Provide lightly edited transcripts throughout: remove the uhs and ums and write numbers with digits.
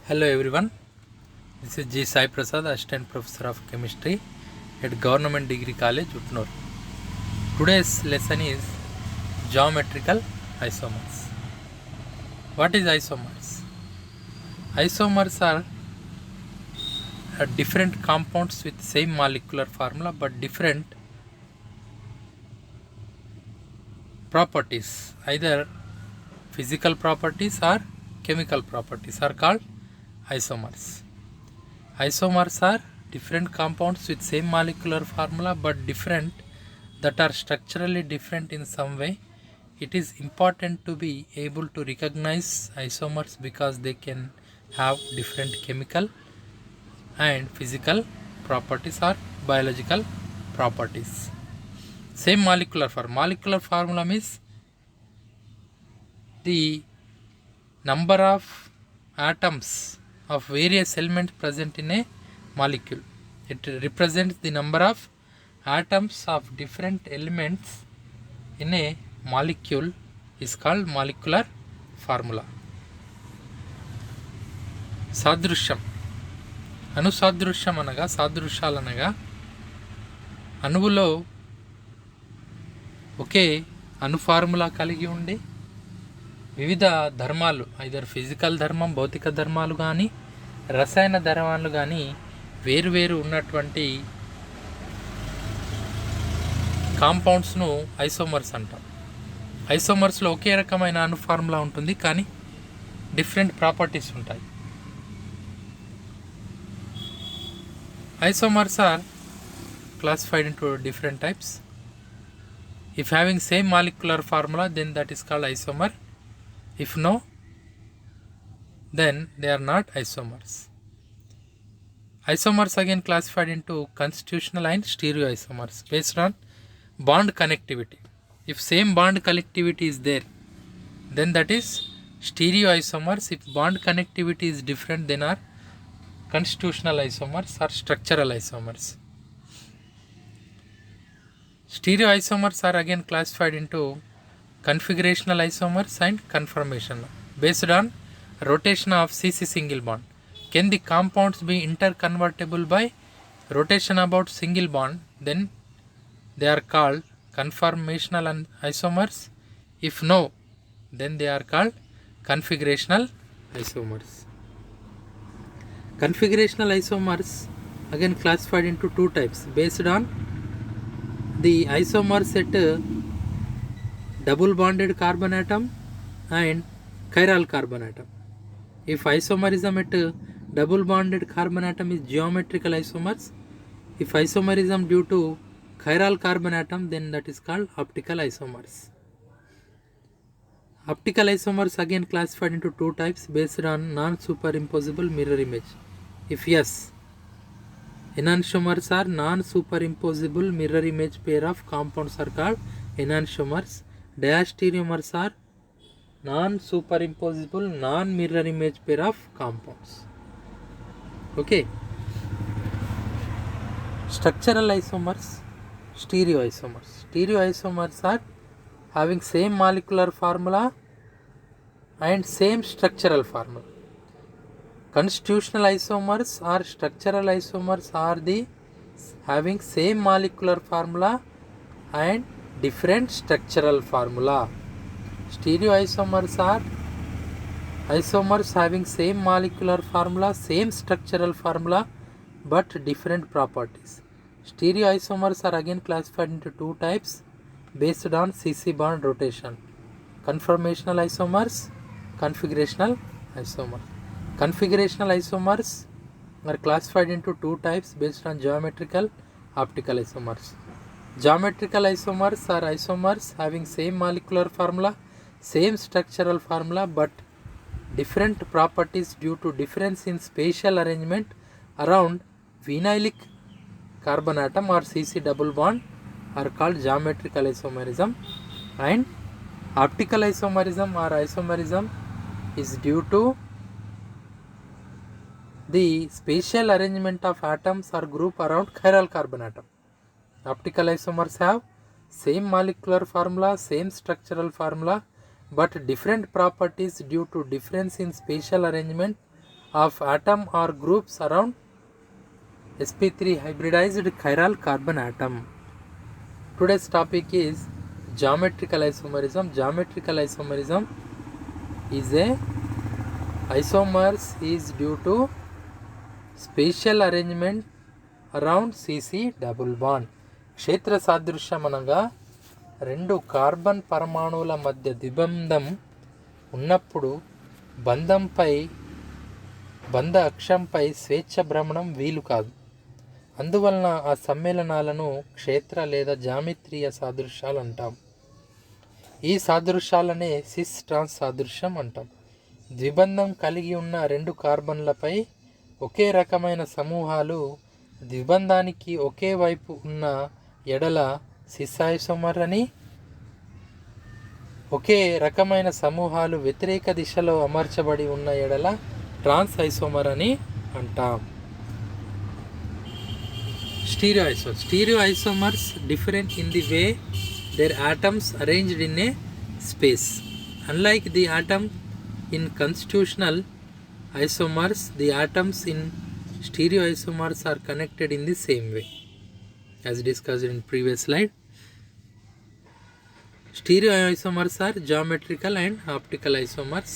Hello everyone, this is G. Sai Prasad, Assistant Professor of Chemistry at Government Degree College, Utnur. Today's lesson is Geometrical Isomers. What is isomers? Isomers are different compounds with same molecular formula but different properties, either physical properties or chemical properties are called isomers. Isomers are different compounds with same molecular formula but different, that are structurally different in some way. It is important to be able to recognize isomers because they can have different chemical and physical properties or biological properties. Same molecular formula. Molecular formula means the number of atoms of various elements present in a molecule. It represents the number of atoms of different elements in a molecule is called molecular formula. సాదృశ్యం అనుసాదృశ్యం అనగా సాదృశ్యాలనగా అణువులో ఒకే అణు formula కలిగి ఉండి వివిధ ధర్మాలు, either physical ధర్మం, భౌతిక ధర్మాలు కానీ రసాయన ధర్మాలు కానీ వేరువేరు ఉన్నటువంటి కాంపౌండ్స్ను ఐసోమర్స్ అంటాం. ఐసోమర్స్లో ఒకే రకమైన అణు ఫార్ములా ఉంటుంది కానీ డిఫరెంట్ ప్రాపర్టీస్ ఉంటాయి. Isomers are classified into different types. If having same molecular formula, then that is called isomer. If no, then they are not isomers. Isomers again classified into constitutional and stereoisomers based on bond connectivity. If same bond connectivity is there, then that is stereoisomers. If bond connectivity is different, then are constitutional isomers or structural isomers. Stereoisomers are again classified into configurational isomers and conformational based on rotation of CC single bond. Can the compounds be interconvertible by rotation about single bond? Then they are called conformational isomers. If no, then they are called configurational isomers. Configurational isomers again classified into two types based on the isomers at double bonded carbon atom and chiral carbon atom. If isomerism at double bonded carbon atom is geometrical isomers, if isomerism due to chiral carbon atom, then that is called optical isomers. Optical isomers again classified into two types based on non-superimposable mirror image. If yes, enantiomers are non-superimposable mirror image pair of compounds are called enantiomers. Diastereomers are non-superimposable non-mirror image pair of compounds. Okay. Structural isomers, stereoisomers. Stereoisomers are having same molecular formula and same structural formula. Constitutional isomers or structural isomers are the having same molecular formula and different structural formula. Stereoisomers are isomers having same molecular formula, same structural formula but different properties. Stereoisomers are again classified into two types based on CC bond rotation. Conformational isomers, configurational isomers. Configurational isomers are classified into two types based on geometrical, optical isomers. Geometrical isomers are isomers having same molecular formula, same structural formula but different properties due to difference in spatial arrangement around vinylic carbon atom or CC double bond are called geometrical isomerism. And optical isomerism or isomerism is due to the spatial arrangement of atoms or group around chiral carbon atom. Optical isomers have same molecular formula, same structural formula but different properties due to difference in spatial arrangement of atom or groups around sp3 hybridized chiral carbon atom. Today's topic is geometrical isomerism. Geometrical isomerism is a isomers is due to spatial arrangement around CC double bond. క్షేత్ర సాదృశ్యం అనగా రెండు carbon పరమాణువుల మధ్య ద్విబంధం ఉన్నప్పుడు బంధ అక్షంపై స్వేచ్ఛ భ్రమణం వీలు కాదు. అందువలన ఆ సమ్మేళనాలను క్షేత్ర లేదా జామిత్రీయ సాదృశ్యాలు అంటాం. ఈ సాదృశ్యాలనే సిస్ ట్రాన్స్ సాదృశ్యం అంటాం. ద్విబంధం కలిగి ఉన్న రెండు కార్బన్లపై ఒకే రకమైన సమూహాలు ద్విబంధానికి ఒకే వైపు ఉన్న ఎడల సిస్ ఐసోమర్ అని, ఒకే రకమైన సమూహాలు వ్యతిరేక దిశలో అమర్చబడి ఉన్న ఎడల ట్రాన్స్ ఐసోమర్ అని అంటాం. Stereo isomers different in the way their atoms arranged in a space. Unlike the atom in constitutional isomers, the atoms in stereoisomers are connected in the same way, as discussed in previous slide. Stereoisomers are geometrical and optical isomers.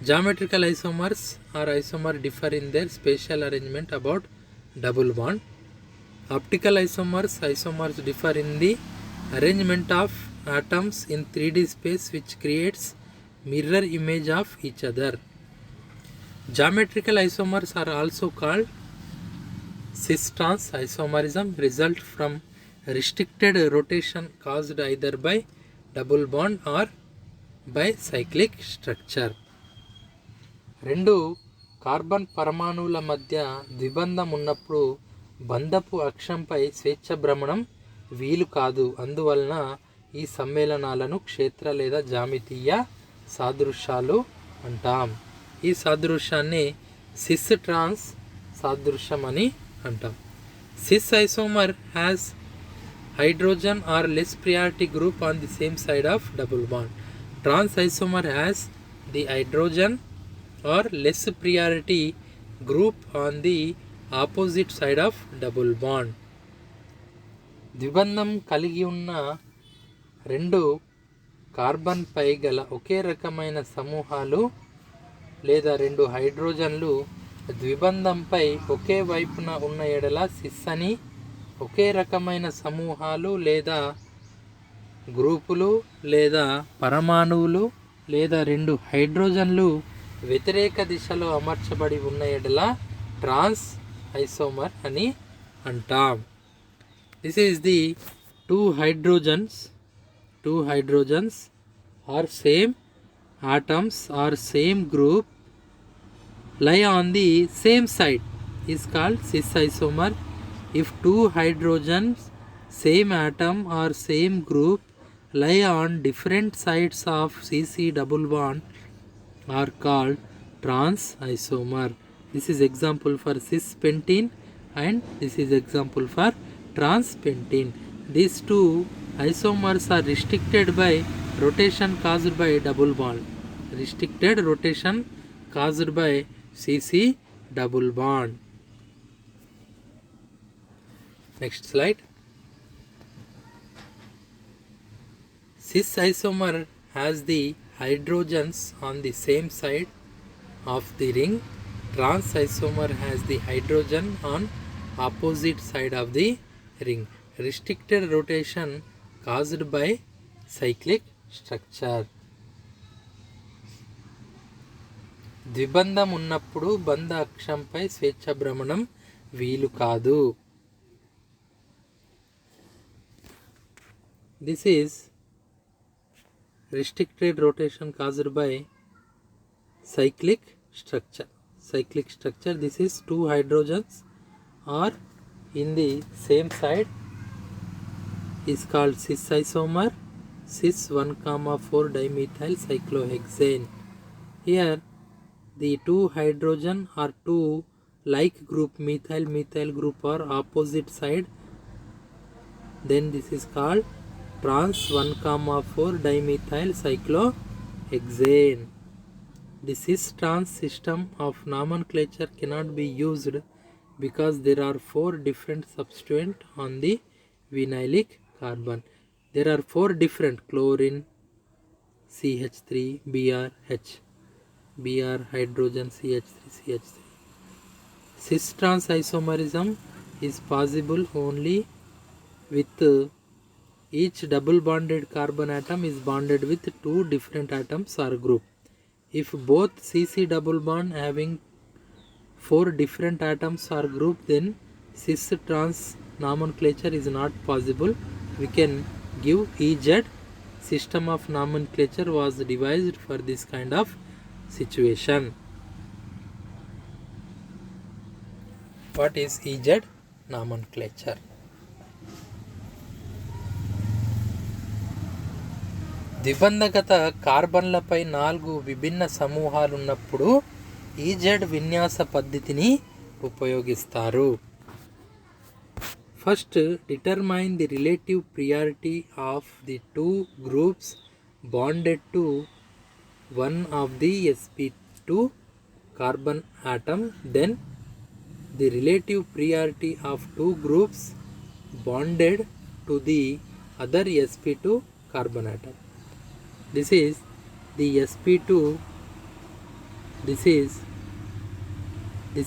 Geometrical isomers or isomer differ in their spatial arrangement about double bond. Optical isomers differ in the arrangement of atoms in 3D space, which creates mirror image of each other. Geometrical isomers are also called cis-trans isomerism, result from restricted rotation caused either by double bond or by cyclic structure. రెండు carbon పరమాణువుల మధ్య ద్విబంధం ఉన్నప్పుడు బంధపు అక్షంపై స్వేచ్ఛ భ్రమణం వీలు కాదు. అందువలన ఈ సమ్మేళనాలను క్షేత్ర లేదా జామితీయ సాదృశ్యాలు అంటాం. ఈ సాదృశ్యాన్ని సిస్ ట్రాన్స్ సాదృశ్యం అని అంటాం. Cis isomer has hydrogen or less priority group on the same side of double bond. Trans isomer has the hydrogen or less priority group on the opposite side of double bond. ద్విబంధం కలిగి ఉన్న రెండు కార్బన్పై గల ఒకే రకమైన సమూహాలు లేదా రెండు హైడ్రోజన్లు ద్విబంధంపై ఒకే వైపున ఉన్న ఎడల సిస్ అని, ఒకే రకమైన సమూహాలు లేదా గ్రూపులు లేదా పరమాణువులు లేదా రెండు హైడ్రోజన్లు వ్యతిరేక దిశలో అమర్చబడి ఉన్న ఎడల ట్రాన్స్ ఐసోమర్ అని అంటాం. This is the two hydrogens or same atoms or same group lie on the same side is called cis isomer. If two hydrogens same atom or same group lie on different sides of CC double bond are called trans isomer. This is example for cis pentene and this is example for transpentene. These two isomers are restricted by rotation caused by double bond. Restricted rotation caused by CC double bond. Next slide. Cis isomer has the hydrogens on the same side of the ring. Trans isomer has the hydrogen on opposite side of the ring. Restricted rotation caused by cyclic structure. ద్విబంధం ఉన్నప్పుడు బంధ అక్షంపై స్వేచ్ఛ భ్రమణం వీలు కాదు. This is restricted rotation caused by cyclic structure. This is two hydrogens are in the same side is called cis isomer, cis 1,4 dimethyl cyclohexane. Here the two hydrogen or two like group methyl group are opposite side, then this is called trans 1,4 dimethyl cyclohexane. The cis-trans system of nomenclature cannot be used because there are 4 different substituents on the vinylic carbon. There are 4 different chlorine, CH3, Br hydrogen, CH3. Cis-trans isomerism is possible only with each double bonded carbon atom is bonded with 2 different atoms or group. If both CC double bond having 4 different atoms or group, then cis-trans nomenclature is not possible. We can give EZ. System of nomenclature was devised for this kind of situation. What is EZ nomenclature? ద్విబంధకత కార్బన్లపై 4 విభిన్న సమూహాలున్నప్పుడు EZ విన్యాస పద్ధతిని ఉపయోగిస్తారు. First, determine the relative priority of the 2 groups bonded to one of the sp2 carbon atom, then the relative priority of 2 groups bonded to the other sp2 carbon atom. This is the sp2, this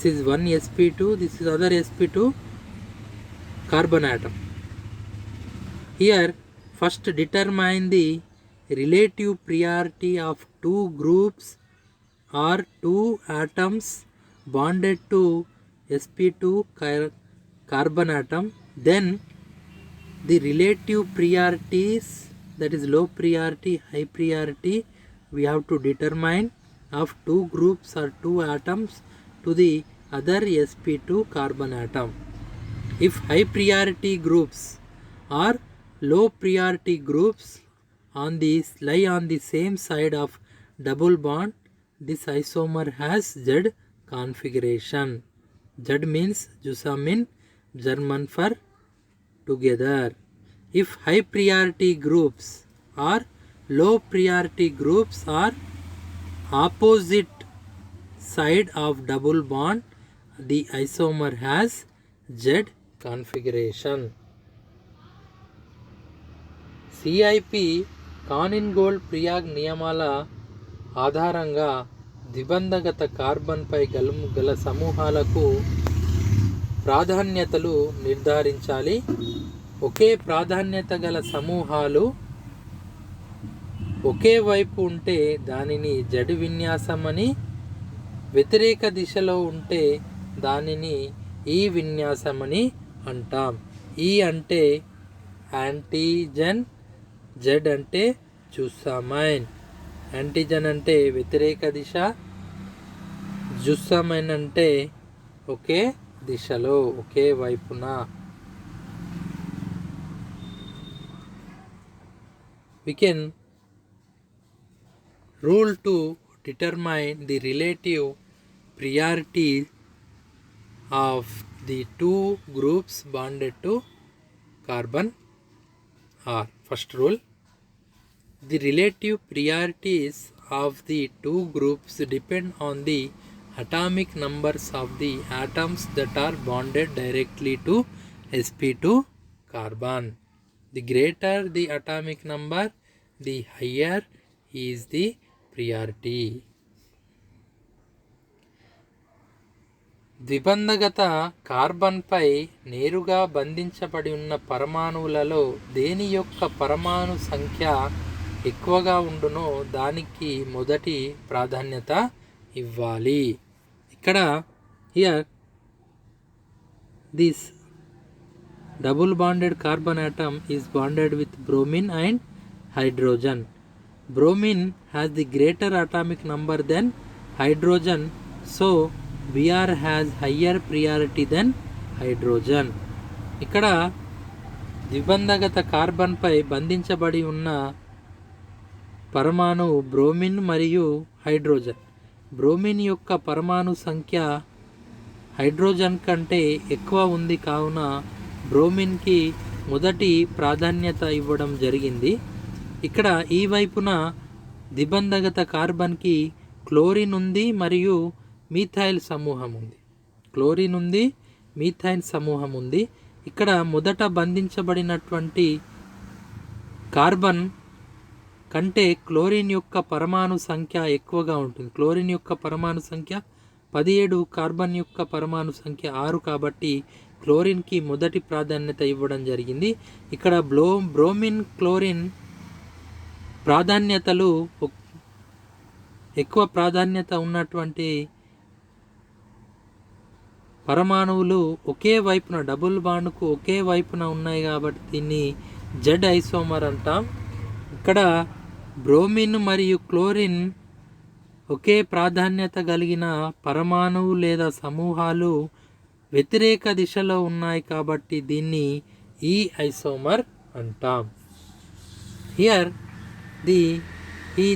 is one sp2, this is other sp2 carbon atom. Here first determine the relative priority of 2 groups or 2 atoms bonded to sp2 carbon atom, then the relative priorities, that is low priority, high priority, we have to determine of 2 groups or 2 atoms to the other sp2 carbon atom. If high priority groups or low priority groups lie on the same side of double bond, this isomer has Z configuration. Z means Zusammen, German for together. If high priority groups or low priority groups are opposite side of double bond, the isomer has Z configuration. CIP కానిన్-గోల్డ్ ప్రియాగ్ నియమాల ఆధారంగా ద్విబంధకత కార్బన్పై గల సమూహాలకు ప్రాధాన్యతలు నిర్ధారించాలి. ఒకే ప్రాధాన్యత గల సమూహాలు ఒకే వైపు ఉంటే దానిని జడ్ విన్యాసం అని, వ్యతిరేక దిశలో ఉంటే దానిని ఈ విన్యాసం అని అంటాం. ఈ అంటే యాంటీజన్, జెడ్ అంటే జుస్సామైన్. యాంటీజన్ అంటే వ్యతిరేక దిశ, జుస్సామైన్ అంటే ఒకే దిశలో, ఒకే వైపున. We can rule to determine the relative priority of the 2 groups bonded to carbon R. First rule, the relative priorities of the 2 groups depend on the atomic numbers of the atoms that are bonded directly to sp2 carbon. The greater the atomic number, the higher is the priority. ద్విబంధకత కార్బన్పై నేరుగా బంధించబడి ఉన్న పరమాణువులలో దేని యొక్క పరమాణు సంఖ్య ఎక్కువగా ఉండునో దానికి మొదటి ప్రాధాన్యత ఇవ్వాలి. ఇక్కడ here this double bonded carbon atom is bonded with bromine and hydrogen. Bromine has the greater atomic number than hydrogen, so Br has higher priority than hydrogen. ఇక్కడ ద్విబంధకత కార్బన్పై బంధించబడి ఉన్న పరమాణు బ్రోమిన్ మరియు హైడ్రోజన్. బ్రోమిన్ యొక్క పరమాణు సంఖ్య హైడ్రోజన్ కంటే ఎక్కువ ఉంది, కావున బ్రోమిన్కి మొదటి ప్రాధాన్యత ఇవ్వడం జరిగింది. ఇక్కడ ఈ వైపున ద్విబంధకత కార్బన్కి క్లోరిన్ ఉంది మరియు మీథైల్ సమూహం ఉంది. క్లోరిన్ ఉంది, మీథైల్ సమూహం ఉంది. ఇక్కడ మొదట బంధించబడినటువంటి కార్బన్ కంటే క్లోరిన్ యొక్క పరమాణు సంఖ్య ఎక్కువగా ఉంటుంది. క్లోరిన్ యొక్క పరమాణు సంఖ్య 17, కార్బన్ యొక్క పరమాణు సంఖ్య 6 కాబట్టి క్లోరిన్కి మొదటి ప్రాధాన్యత ఇవ్వడం జరిగింది. ఇక్కడ బ్రోమిన్, క్లోరిన్ ప్రాధాన్యతలు ఎక్కువ ప్రాధాన్యత ఉన్నటువంటి పరమాణువులు ఒకే వైపున డబుల్ బాండ్కు ఒకే వైపున ఉన్నాయి కాబట్టి దీన్ని జెడ్ ఐసోమర్ అంటాం. ఇక్కడ బ్రోమిన్ మరియు క్లోరిన్ ఒకే ప్రాధాన్యత కలిగిన పరమాణువు లేదా సమూహాలు వ్యతిరేక దిశలో ఉన్నాయి కాబట్టి దీన్ని ఈ ఐసోమర్ అంటాం. Here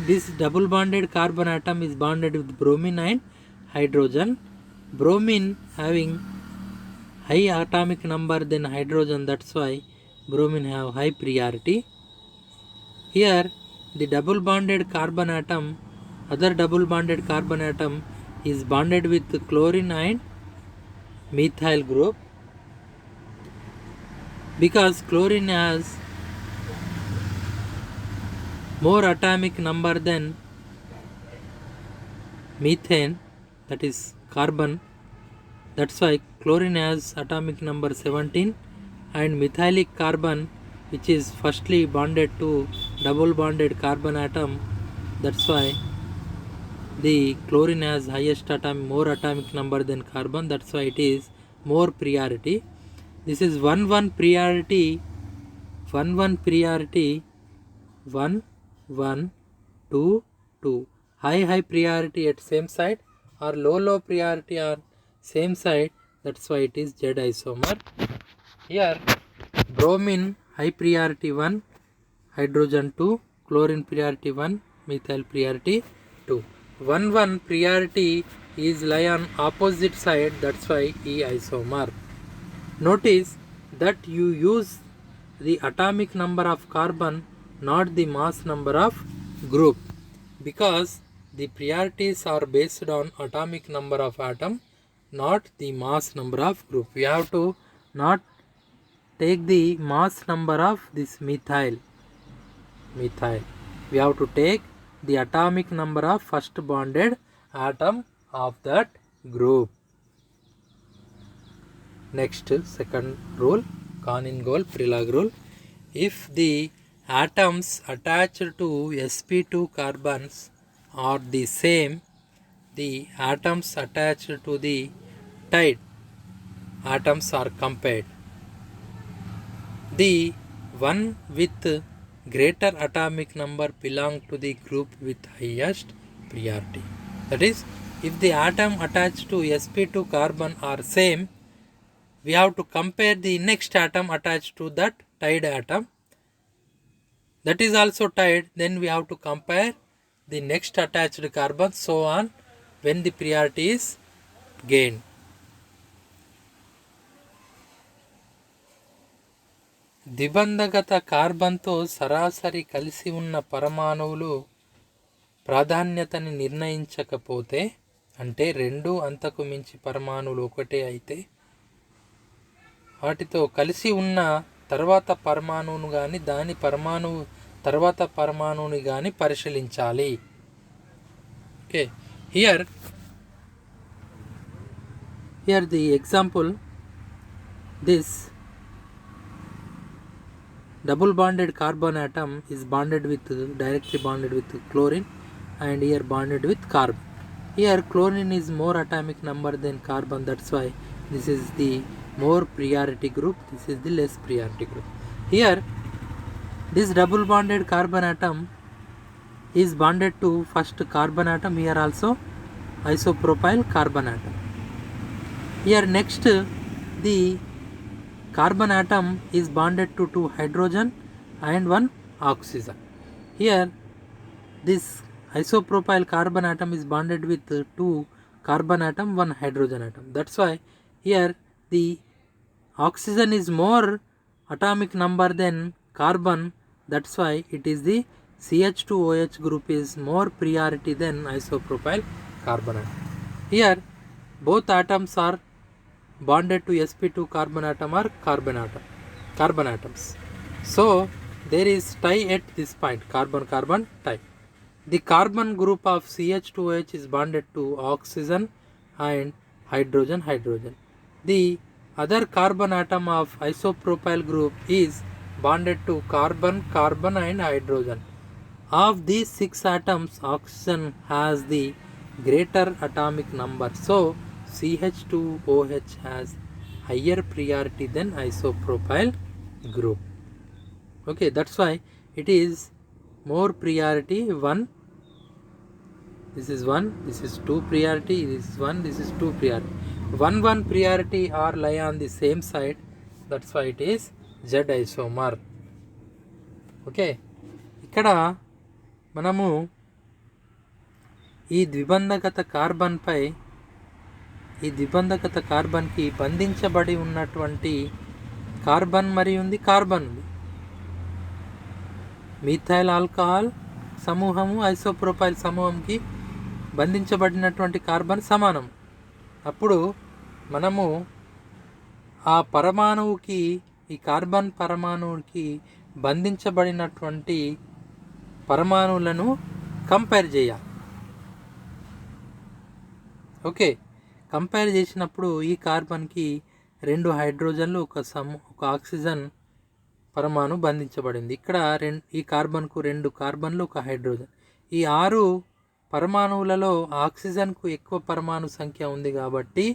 this double bonded carbon atom is bonded with bromine and hydrogen. Bromine having high atomic number than hydrogen, that's why bromine have high priority. Here the double bonded carbon atom, other double bonded carbon atom is bonded with chlorine and methyl group. Because chlorine has more atomic number than methane, that is carbon, that's why chlorine has atomic number 17 and methylic carbon, which is firstly bonded to double bonded carbon atom, that's why the chlorine has highest more atomic number than carbon, that's why it is more priority. This is 1-1 priority, 1-1 priority, 1-1-2-2. High priority at same side or low priority on same side, that's why it is Z isomer. Here bromine high priority 1, hydrogen 2, chlorine priority 1, methyl priority 2. 1-1 priority is lie on opposite side, that's why E isomer. Notice that you use the atomic number of carbon, not the mass number of group, because the priorities are based on atomic number of atom, not the mass number of group. We have to not take the mass number of this methyl. We have to take the atomic number of first bonded atom of that group. Next, second rule, Kahn-Ingold-Prelog rule. If the atoms attached to sp2 carbons are the same, the atoms attached to the tied atoms are compared. The one with greater atomic number belong to the group with highest priority. That is, if the atom attached to sp2 carbon are same, we have to compare the next atom attached to that tied atom. That is also tied, then we have to compare the next attached carbon, so on, when the priority is gained. ద్విబంధగత కార్బన్తో సరాసరి కలిసి ఉన్న పరమాణువులు ప్రాధాన్యతని నిర్ణయించకపోతే, అంటే రెండు అంతకు మించి పరమాణువులు ఒకటే అయితే వాటితో కలిసి ఉన్న తర్వాత పరమాణువును కానీ దాని పరమాణువు తర్వాత పరమాణువుని కానీ పరిశీలించాలి. Okay, here the example, this double bonded carbon atom is directly bonded with chlorine and here bonded with carbon. Here chlorine is more atomic number than carbon, that's why this is the more priority group, this is the less priority group. Here this double bonded carbon atom is bonded to first carbon atom, here also isopropyl carbon atom. Here next the carbon atom is bonded to 2 hydrogen and 1 oxygen. Here this isopropyl carbon atom is bonded with 2 carbon atom, 1 hydrogen atom. That's why here the oxygen is more atomic number than carbon, that's why it is the CH2OH group is more priority than isopropyl carbon atom. Here both atoms are bonded to sp2 carbon atom or carbon atoms. So there is tie at this point, carbon-carbon tie. The carbon group of CH2OH is bonded to oxygen and hydrogen. The other carbon atom of isopropyl group is bonded to carbon and hydrogen. Of these 6 atoms, oxygen has the greater atomic number. So CH2OH has higher priority than isopropyl group. Okay, that's why it is more priority 1. This is 1, this is 2 priority, this is 1, this is 2 priority. 1 priority are lie on the same side. That's why it is Z isomer. Okay, ఇక్కడ మనము ఈ ద్విబంధకత కార్బన్కి బంధించబడి ఉన్నటువంటి carbon మరి ఉంది, carbon ఉంది. Methyl alcohol సమూహము ఐసోప్రోపైల్ సమూహంకి బంధించబడినటువంటి carbon సమానం. అప్పుడు మనము ఆ పరమాణువుకి, ఈ కార్బన్ పరమాణువుకి బంధించబడినటువంటి పరమాణువులను కంపేర్ చేయాలి. ఓకే, కంపేర్ చేసినప్పుడు ఈ కార్బన్కి 2 హైడ్రోజన్లు, ఒక ఆక్సిజన్ పరమాణు బంధించబడింది. ఇక్కడ ఈ కార్బన్కు 2 కార్బన్లు, ఒక హైడ్రోజన్. ఈ 6 పరమాణువులలో ఆక్సిజన్కు ఎక్కువ పరమాణు సంఖ్య ఉంది కాబట్టి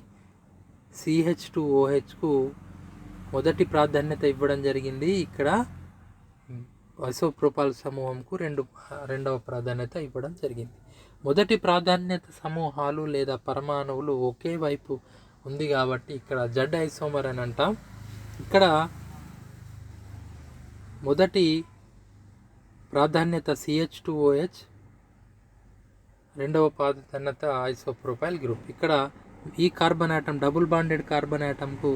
CH2OHకు మొదటి ప్రాధాన్యత ఇవ్వడం జరిగింది. ఇక్కడ ఐసోప్రోపైల్ సమూహంకు రెండవ ప్రాధాన్యత ఇవ్వడం జరిగింది. మొదటి ప్రాధాన్యత సమూహాలు లేదా పరమాణువులు ఒకే వైపు ఉంది కాబట్టి ఇక్కడ జెడ్ ఐసోమర్ అని అంటాం. ఇక్కడ మొదటి ప్రాధాన్యత CH2OH, రెండవ ప్రాధాన్యత ఐసోప్రోపైల్ గ్రూప్. ఇక్కడ ఈ carbon atom, double bonded carbon ఆటంకు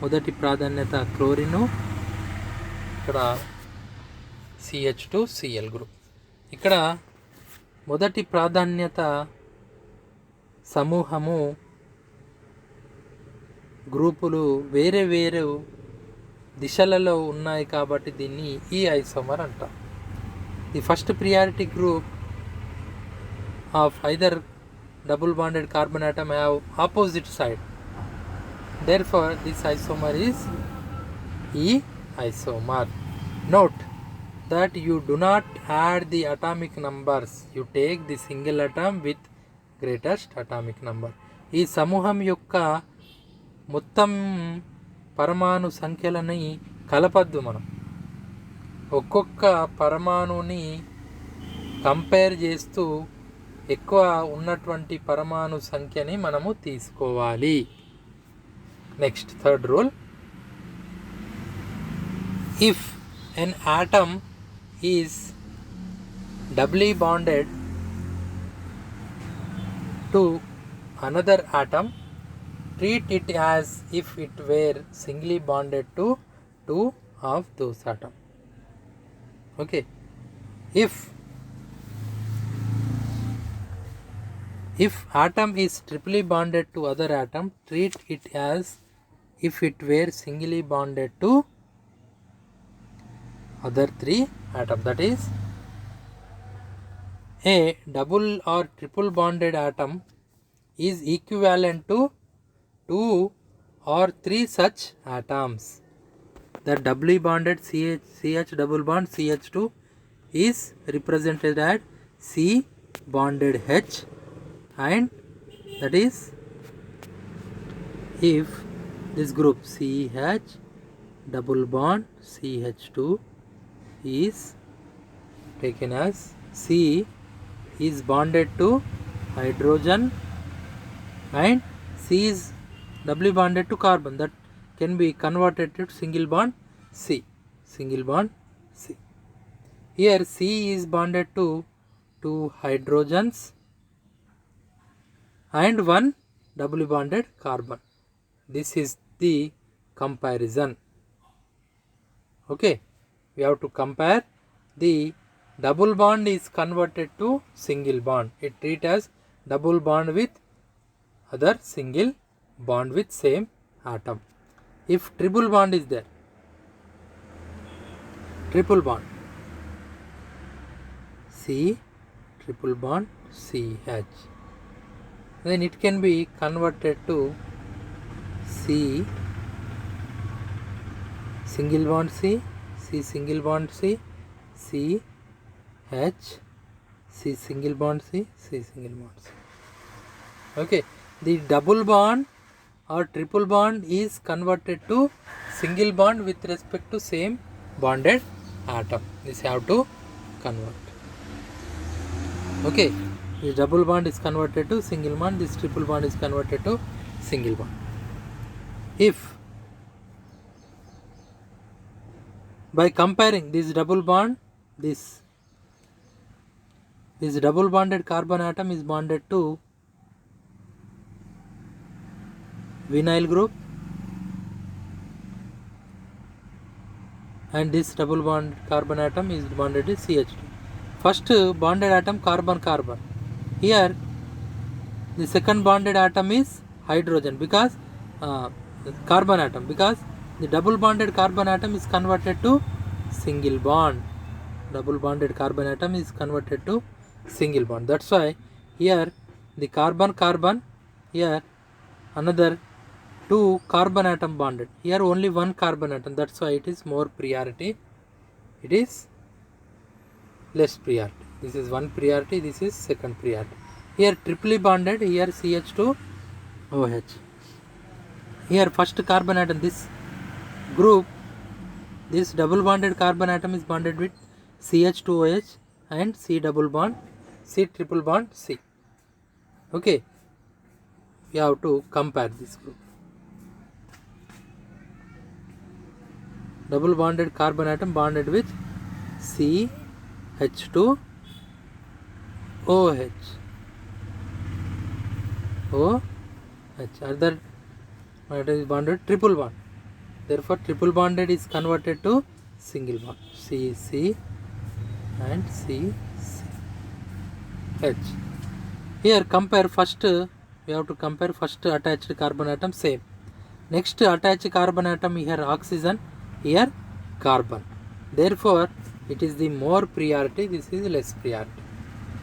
మొదటి ప్రాధాన్యత క్లోరిను, ఇక్కడ CH2Cl గ్రూప్. ఇక్కడ మొదటి ప్రాధాన్యత సమూహము గ్రూపులు వేరే వేరే దిశలలో ఉన్నాయి కాబట్టి దీన్ని ఈ ఐసోమర్ అంటాం. The first priority group of either double bonded carbon atom have opposite side. Therefore, this isomer is E isomer. Note that you do not add the atomic numbers. You take the single atom with greatest atomic number. ఈ సమూహం యొక్క మొత్తం పరమాణు సంఖ్యలని కలపద్దు. మనం ఒక్కొక్క పరమాణుని compare చేస్తూ ఎక్కువ ఉన్నటువంటి పరమాణు సంఖ్యని మనము తీసుకోవాలి. Next, third rule. If N atom is doubly bonded to another atom, treat it as if it were singly bonded to 2 of those atoms. Okay, if atom is triply bonded to other atom, treat it as if it were singly bonded to other 3 atoms. That is, a double or triple bonded atom is equivalent to 2 or 3 such atoms. The doubly bonded CH double bond CH2 is represented as C bonded H, and that is, if this group CH double bond CH2 is taken as C is bonded to hydrogen and C is doubly bonded to carbon, that can be converted to single bond C. Here C is bonded to 2 hydrogens and 1 doubly bonded carbon. This is the comparison. Okay, we have to compare the double bond is converted to single bond. It treat as double bond with other single bond with same atom. If triple bond is there, triple bond C, triple bond CH, then it can be converted to C, single bond C, C single bond C, C H, C single bond C, C single bond C. Okay, the double bond or triple bond is converted to single bond with respect to same bonded atom. This you have to convert. Okay, this double bond is converted to single bond, this triple bond is converted to single bond. If by comparing this double bond, this double bonded carbon atom is bonded to vinyl group, and this double bond carbon atom is bonded to CH2. First bonded atom carbon. Here the second bonded atom is hydrogen because carbon atom, because the double bonded carbon atom is converted to single bond. Double bonded carbon atom is converted to single bond. That's why here the carbon, here another two carbon atom bonded. Here only one carbon atom. That's why it is more priority. It is less priority. This is one priority, this is second priority. Here triply bonded, here CH2OH. Here first carbon atom, this group, this double bonded carbon atom is bonded with CH2OH and C double bond, C triple bond C. Okay, you have to compare this group. Double bonded carbon atom bonded with CH2OH. Other is bonded triple bond. Therefore, triple bonded is converted to single bond. C and C. H. Here compare first. We have to compare first attached carbon atom same. Next attached carbon atom here oxygen, here carbon. Therefore, it is the more priority. This is less priority.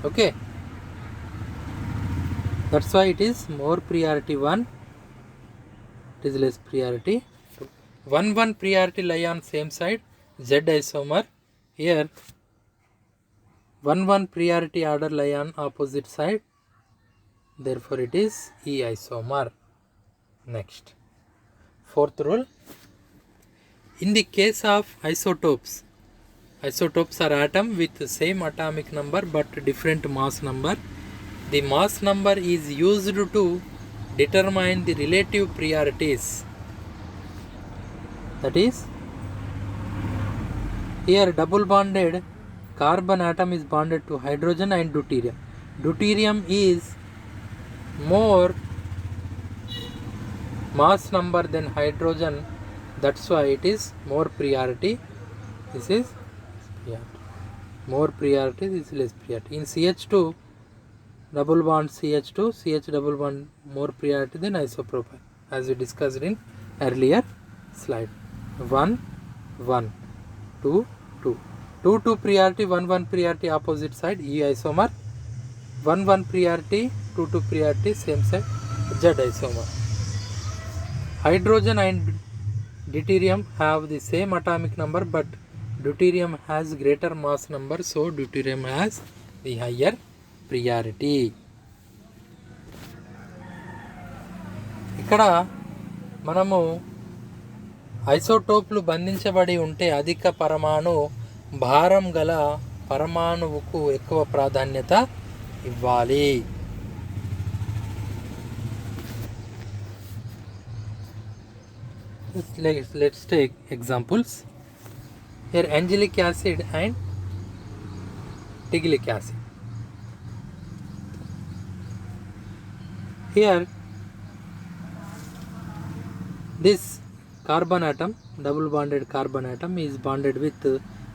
Okay. That's why it is more priority 1. It is less priority 2. 1 priority lie on same side, Z isomer. Here 1 priority order lie on opposite side. Therefore it is E isomer. Next, fourth rule. In the case of isotopes are atom with same atomic number but different mass number. The mass number is used to determine the relative priorities. That is, here double bonded carbon atom is bonded to hydrogen and deuterium. Deuterium is more mass number than hydrogen. That's why it is more priority. This is priority. More priority, this is less priority. In CH2, double bond CH2, CH double bond more priority than isopropyl, as we discussed in earlier slide. 1, 1, 2, 2. 2, 2 priority, 1, 1 priority opposite side, E isomer. 1, 1 priority, 2, 2 priority same side, Z isomer. Hydrogen and deuterium have the same atomic number, but deuterium has greater mass number, so deuterium has the higher priority. ఇక్కడ మనము ఐసోటోప్లు బంధించబడి ఉంటే అధిక పరమాణు భారం గల పరమాణువుకు ఎక్కువ ప్రాధాన్యత ఇవ్వాలి. Let's take examples. Here angelic acid and tiglic acid. Here this carbon atom, double bonded carbon atom is bonded with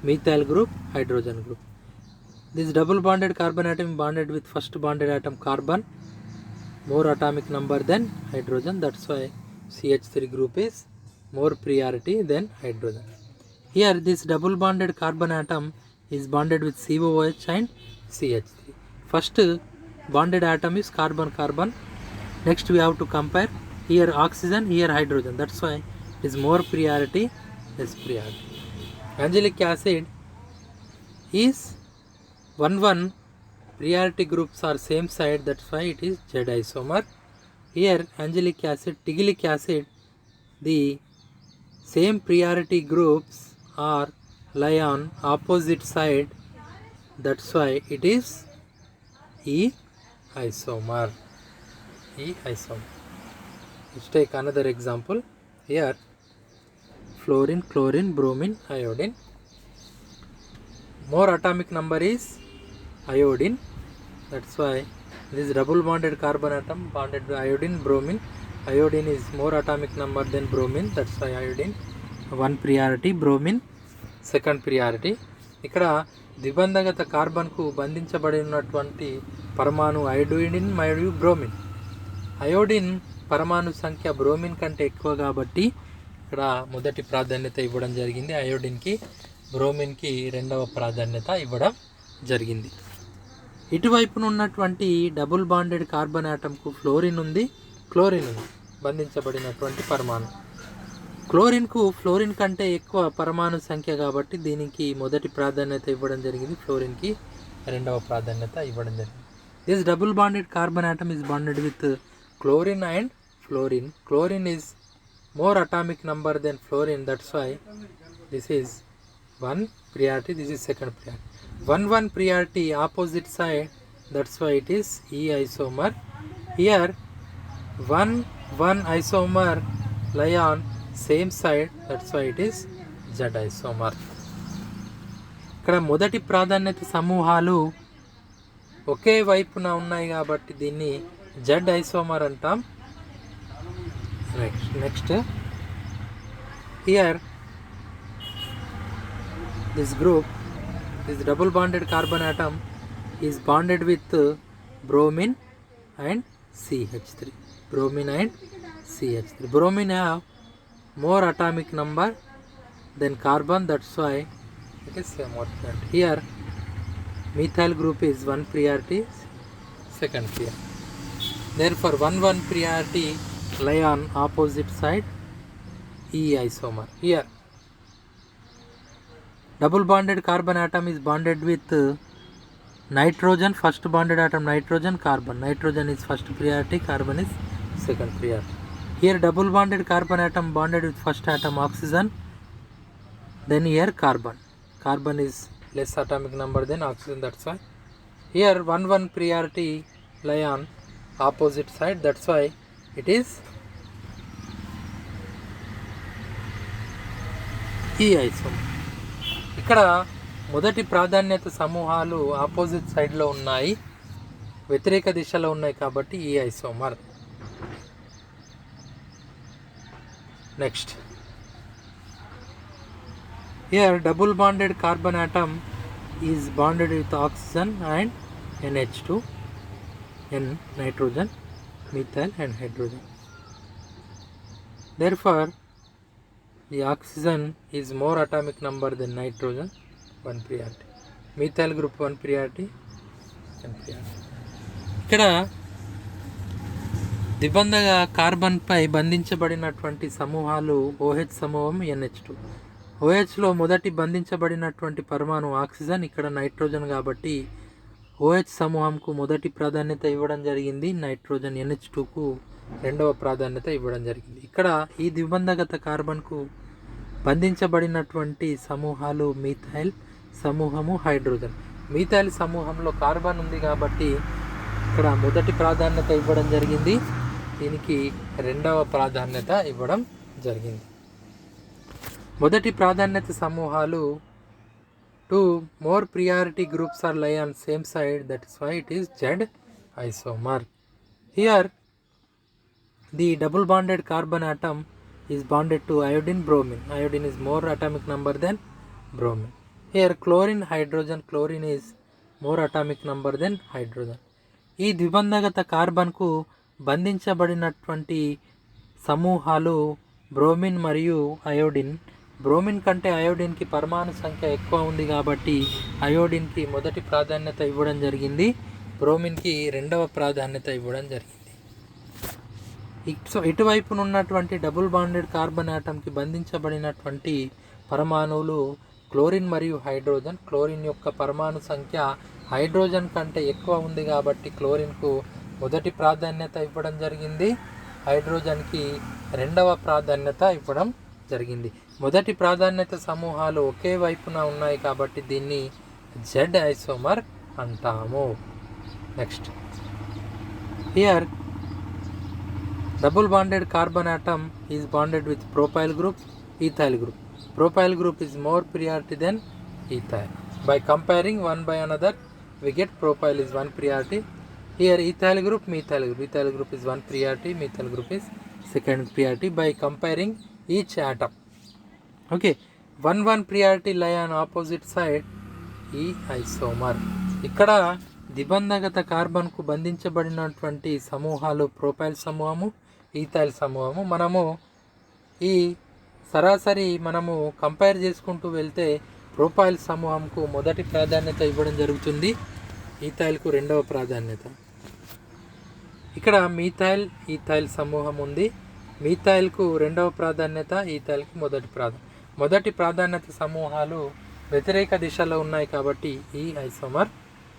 methyl group, hydrogen group. This double bonded carbon atom bonded with first bonded atom carbon, more atomic number than hydrogen. That's why CH3 group is more priority than hydrogen. Here this double bonded carbon atom is bonded with COOH and CH3. First bonded atom is carbon carbon. Next we have to compare here oxygen, here hydrogen. That's why it is more priority, less priority. Angelic acid is 1,1 priority groups are same side, that's why it is Z isomer. Here angelic acid, tigilic acid, the same priority groups are lie on opposite side, that's why it is E isomer. E isomer. Let's take another example. Here fluorine, chlorine, bromine, iodine. More atomic number is iodine. That's why this double bonded carbon atom bonded to iodine, bromine. Iodine is more atomic number than bromine. That's why iodine 1 priority, bromine second priority. ఇక్కడ ద్విబంధగత కార్బన్కు బంధించబడినటువంటి పరమాణు iodine మరియు bromine. Iodine పరమాణు సంఖ్య bromine కంటే ఎక్కువ కాబట్టి ఇక్కడ మొదటి ప్రాధాన్యత ఇవ్వడం జరిగింది అయోడిన్కి, బ్రోమిన్కి రెండవ ప్రాధాన్యత ఇవ్వడం జరిగింది. ఇటువైపున ఉన్నటువంటి డబుల్ బాండెడ్ కార్బన్ ఆటంకు ఫ్లోరిన్ ఉంది, క్లోరిన్ ఉంది, బంధించబడినటువంటి పరమాణు. క్లోరిన్కు ఫ్లోరిన్ కంటే ఎక్కువ పరమాణు సంఖ్య కాబట్టి దీనికి మొదటి ప్రాధాన్యత ఇవ్వడం జరిగింది, ఫ్లోరిన్కి రెండవ ప్రాధాన్యత ఇవ్వడం జరిగింది. This double bonded carbon atom is bonded with chlorine and fluorine. Chlorine is more atomic number than fluorine, that's why this is 1 priority, this is second priority. 1 priority opposite side, that's why it is E isomer. Here 1 isomer lie on same side, that's why it is Z isomer. ఇక్కడ మొదటి ప్రాధాన్యత సమూహాలు ఒకే వైపున ఉన్నాయి కాబట్టి దీన్ని Z isomer అంటాం. Next here this group, this double bonded carbon atom is bonded with bromine and CH3. Bromine and CH3. Bromine have more atomic number than carbon, that's why it is more priority. Here methyl group is 1 priority, second priority. Therefore 1 priority lie on opposite side, E isomer. Here double bonded carbon atom is bonded with nitrogen, first bonded atom nitrogen, carbon. Nitrogen is first priority, carbon is second priority. Here double bonded carbon atom bonded with first atom oxygen, then here carbon. Carbon is less atomic number than oxygen, that's why here 1 priority lie on opposite side, that's why it is E isomer. ఇక్కడ మొదటి ప్రాధాన్యత సమూహాలు opposite సైడ్లో ఉన్నాయి, వ్యతిరేక దిశలో ఉన్నాయి కాబట్టి E isomer. Next here double bonded carbon atom is bonded with oxygen and NH2, N nitrogen, methyl and hydrogen. Therefore the oxygen is more atomic number than nitrogen, 1 priority. Methyl group 1 priority, 10 priority. ఇక్కడ ద్విబంధక carbon పై బంధించబడినటువంటి సమూహాలు OH సమూహం, NH2. OHలో మొదటి బంధించబడినటువంటి పరమాణు oxygen, ఇక్కడ nitrogen కాబట్టి OH సమూహంకు మొదటి ప్రాధాన్యత ఇవ్వడం జరిగింది, నైట్రోజన్ NH2కు రెండవ ప్రాధాన్యత ఇవ్వడం జరిగింది. ఇక్కడ ఈ ద్విబంధగత కార్బన్కు బంధించబడినటువంటి సమూహాలు మీథైల్ సమూహము, హైడ్రోజన్. మీథైల్ సమూహంలో కార్బన్ ఉంది కాబట్టి ఇక్కడ మొదటి ప్రాధాన్యత ఇవ్వడం జరిగింది, దీనికి రెండవ ప్రాధాన్యత ఇవ్వడం జరిగింది. మొదటి ప్రాధాన్యత సమూహాలు 2 more priority groups are lie on same side, that is why it is Z isomer. Here the double bonded carbon atom is bonded to iodine, bromine. Iodine is more atomic number than bromine. Here chlorine, hydrogen. Chlorine is more atomic number than hydrogen. ఈ ద్విబంధగత కార్బన్కు బంధించబడినటువంటి సమూహాలు bromine మరియు iodine. Bromine కంటే అయోడిన్కి పరమాణు సంఖ్య ఎక్కువ ఉంది కాబట్టి అయోడిన్కి మొదటి ప్రాధాన్యత ఇవ్వడం జరిగింది, బ్రోమిన్కి రెండవ ప్రాధాన్యత ఇవ్వడం జరిగింది. ఇటువైపున ఉన్నటువంటి డబుల్ బాండెడ్ కార్బన్ ఆటంకి బంధించబడినటువంటి పరమాణువులు క్లోరిన్ మరియు హైడ్రోజన్. క్లోరిన్ యొక్క పరమాణు సంఖ్య హైడ్రోజన్ కంటే ఎక్కువ ఉంది కాబట్టి క్లోరిన్కు మొదటి ప్రాధాన్యత ఇవ్వడం జరిగింది, హైడ్రోజన్కి రెండవ ప్రాధాన్యత ఇవ్వడం జరిగింది. మొదటి ప్రాధాన్యత సమూహాలు ఒకే వైపున ఉన్నాయి కాబట్టి దీన్ని జెడ్ ఐసోమర్ అంటాము. Next, here double bonded carbon atom is bonded with propyl group, ethyl group. Propyl group is more priority than ethyl. By comparing one by another, we get propyl is one priority. Here ethyl group, methyl group. Ethyl group is one priority, methyl group is second priority. By comparing each atom, okay, one priority lie on opposite side, ఈ isomer. ఇక్కడ ద్విబంధగత కార్బన్కు బంధించబడినటువంటి సమూహాలు profile సమూహము, ethyl సమూహము. మనము ఈ సరాసరి మనము compare చేసుకుంటూ వెళ్తే ప్రోపైల్ సమూహంకు మొదటి ప్రాధాన్యత ఇవ్వడం జరుగుతుంది, ఈథైల్కు రెండవ ప్రాధాన్యత. ఇక్కడ మీథైల్ ఈథైల్ సమూహం ఉంది, మీథైల్కు రెండవ ప్రాధాన్యత, ఈథైల్కి మొదటి ప్రాధాన్యత సమూహాలు వ్యతిరేక దిశలో ఉన్నాయి కాబట్టి ఈ ఐసోమర్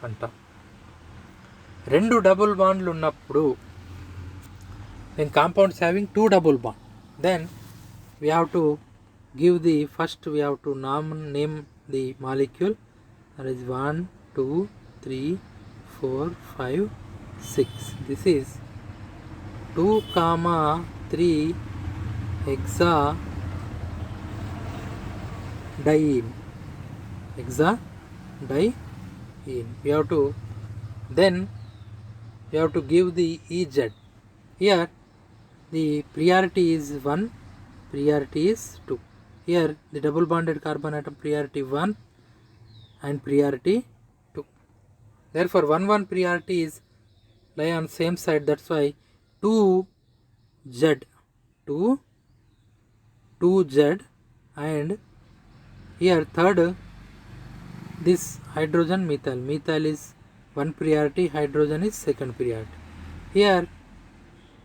అంటాం. రెండు డబుల్ బాండ్లు ఉన్నప్పుడు, when compounds having two double bond, then we have to give the first, we have to name the molecule. That is 1 2 3 4 5 6. This is 2,3 hexadiene. We have to then we have to give the EZ. Here the priority is 1, priority is 2. Here the double bonded carbon atom priority 1 and priority 2. Therefore 1 priority is lie on same side, that's why 2Z and here third this hydrogen methyl is one priority, hydrogen is second priority. Here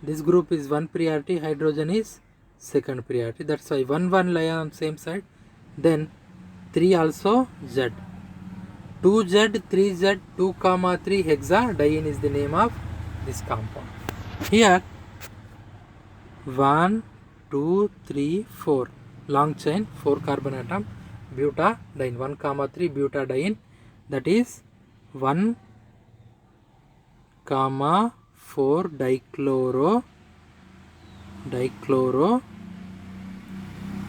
this group is one priority, hydrogen is second priority, that's why 1 lie on same side. Then 3 also Z, 2Z 3Z 2,3 hexadiene is the name of this compound. Here 1 2 3 4 long chain 4 carbon atom butadiene, 1,3 butadiene, that is 1,4 dichloro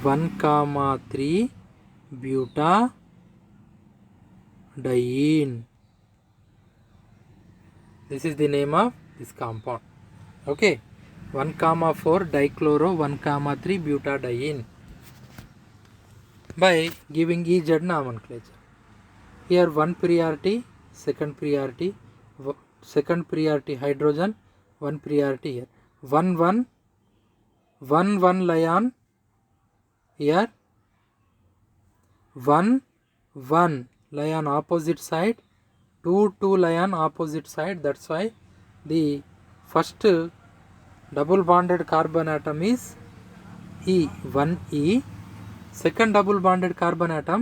1,3 butadiene. This is the name of this compound. Okay, 1,4 dichloro 1,3 butadiene. By giving EZ nomenclature, here one priority, second priority hydrogen, one priority here, 1 lie on here, 1 lie on opposite side, 2 lie on opposite side, that's why the first double bonded carbon atom is E, 1E. Second double bonded carbon atom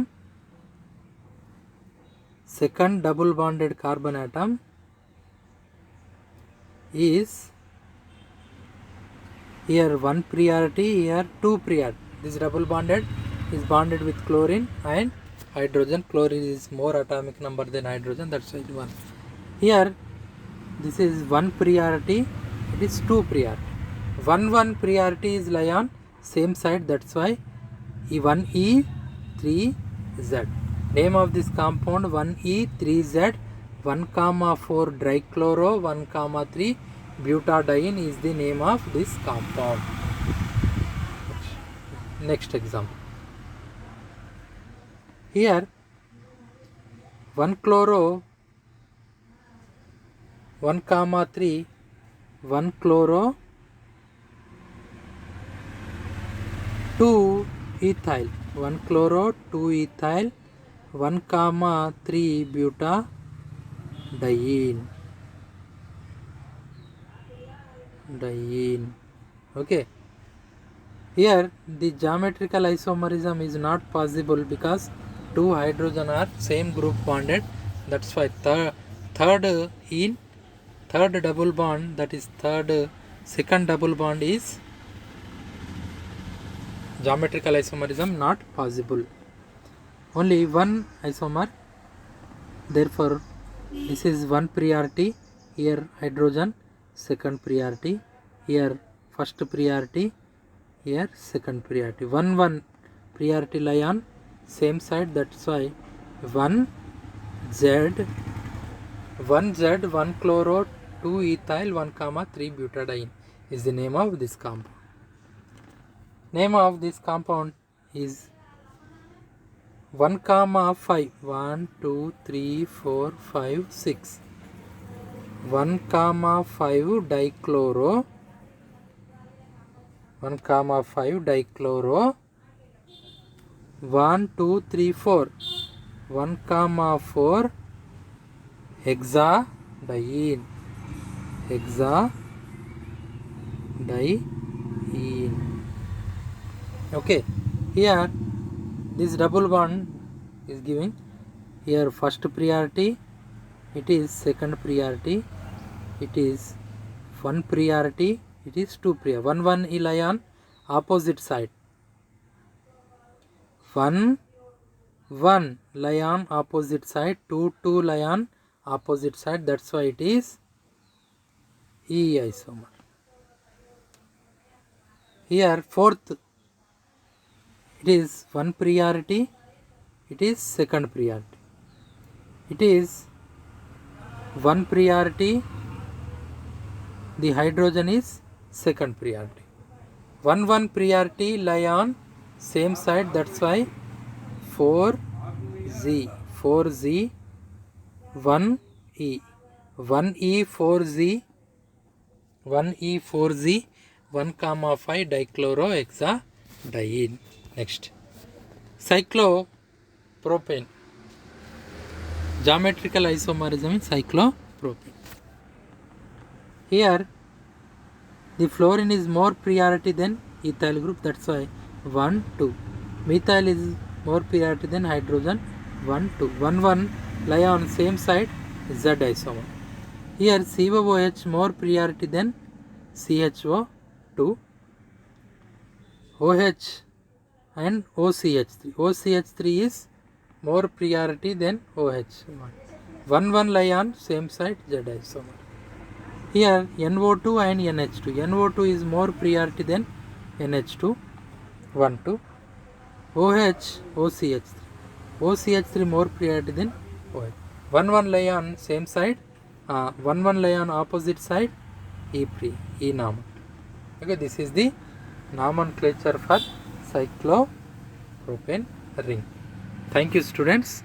is here one priority, here two priority. This double bonded is bonded with chlorine and hydrogen. Chlorine is more atomic number than hydrogen, that's why 1. Here this is one priority, it is two priority. 1 priority is lie on same side, that's why E1E 3Z. Name of this compound 1E 3Z, 1,4 dichloro 1,3 butadiene is the name of this compound. Next example. Here 1 chloro 1,3 1 chloro 2 ethyl 1 chloro 2 ethyl 1,3 butadiene. Okay, here the geometrical isomerism is not possible because two hydrogen are same group bonded. That's why third double bond, that is second double bond is geometrical isomerism not possible. Only one isomer, therefore this is one priority. Here hydrogen, second priority. Here first priority. Here second priority. One priority lie on same side. That's why 1 Z 1 chloro 2 ethyl 1,3 butadiene is the name of this compound. Name of this compound is 1,5 1 2 3 4 5 6 1,5 dichloro 1,5 dichloro 1 2 3 4 1,4 hexadiene. Okay, here this double bond is giving here first priority, it is second priority, it is one priority, it is two priority. 1 lie on opposite side. 1 lie on opposite side, 2 lie on opposite side. That's why it is E isomer. Here fourth, it is one priority, it is second priority. It is one priority, the hydrogen is second priority. 1 priority lie on same side, that's why 4Z 1E 4Z 1,5 dichlorohexadiene. Next, cyclopropane. Geometrical isomerism in cyclopropane. Here the fluorine is more priority than ethyl group, that's why 1 2. Methyl is more priority than hydrogen, 1 2. 1 lie on same side, Z isomer. Here COOH more priority than CHO2, OH and OCH3. OCH3 is more priority than OH. 1 lie on same side, Z isomer. Here NO2 and NH2. NO2 is more priority than NH2, 1 2. OH, OCH3. OCH3 more priority than OH. 1 lie on same side, 1 lie on opposite side, E nomenclature. Okay, this is the nomenclature for cyclopropane ring. Thank you, students.